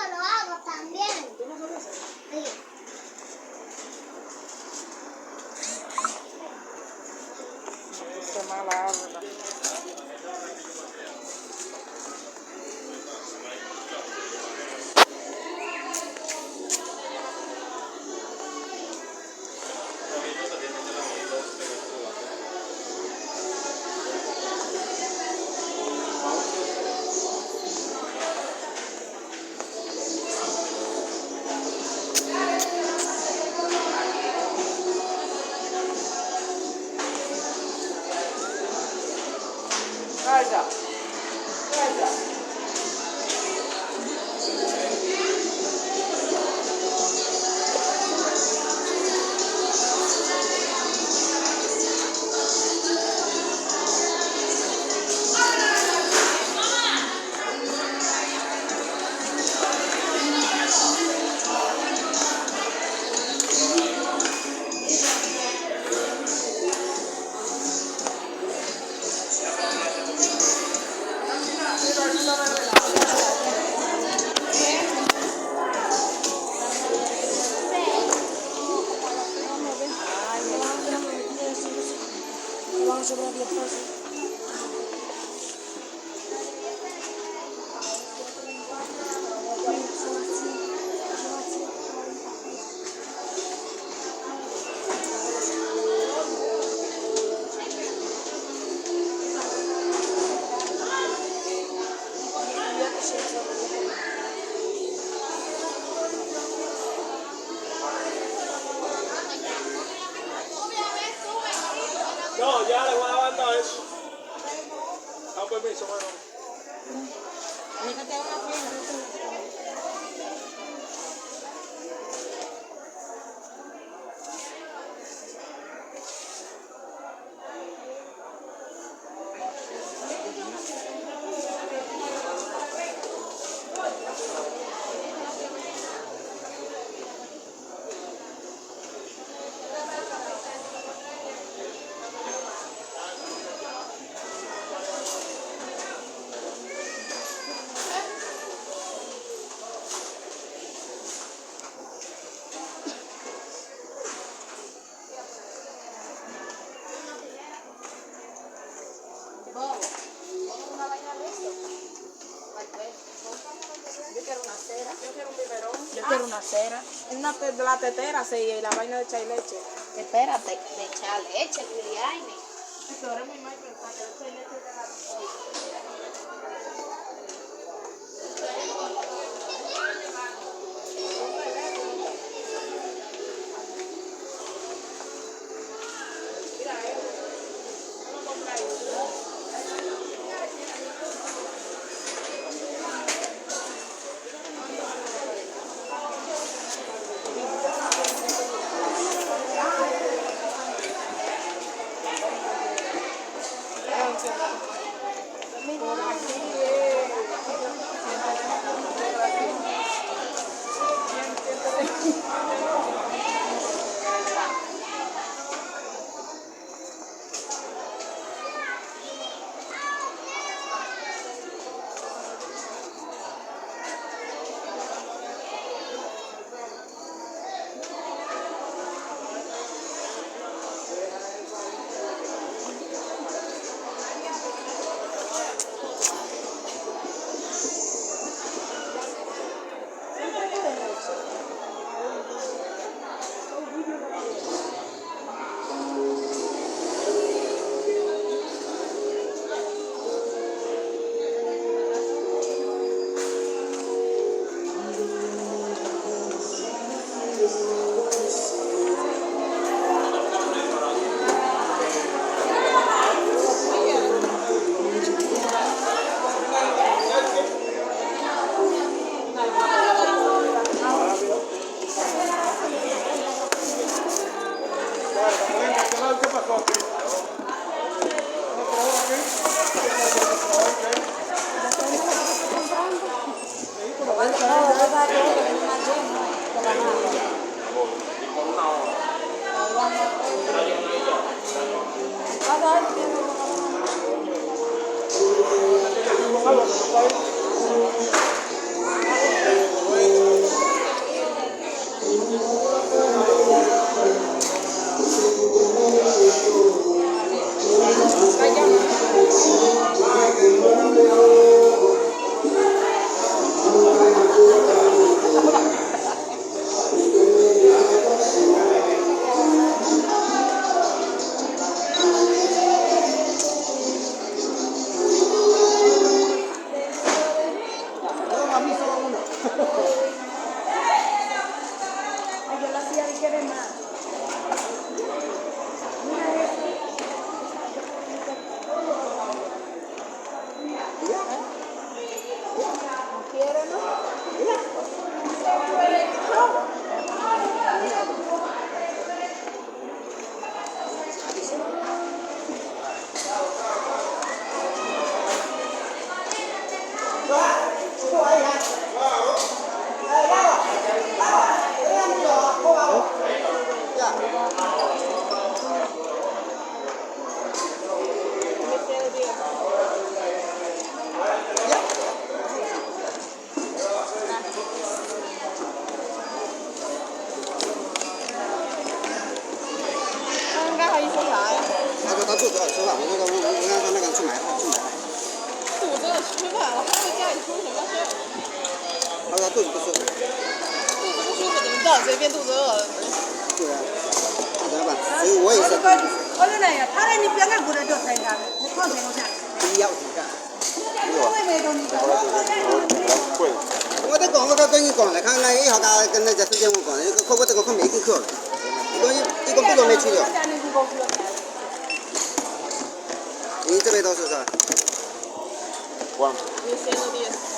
lo hago también. ¿Tú no sabes hacer? Sí. Qué mala habla. Calla. Calla. Vamos a ver 10 pesos. No, ya le voy a dar todo eso. Con permiso, mano. Déjate una fila. Yo quiero una cera. Yo quiero un biberón. Yo quiero una cera. La tetera, sí, y la vaina de echar leche. Espérate, de echar leche, Juliane. Eso era muy mal pensar que echar leche de la... ¿Qué pasó aquí? Vamos. quiere, ¿no?应该还一说啥呀？他肚子饿吃饭，我让他那个去买饭。肚子饿吃饭，我还在家里出什么事？他说肚子不舒服。肚子不舒服怎么知道？随便肚子饿了。对啊，怎么办？所以我也是。我就那样，他那你别个不能叫参加的，我靠谁我下。不要去干。我也没跟你讲，贵。我在讲，我跟你讲了，看那一号家跟那在之前我讲的，可我这个可没给扣了，一个不都没去掉。你这边都是是吧？忘了。你先的地。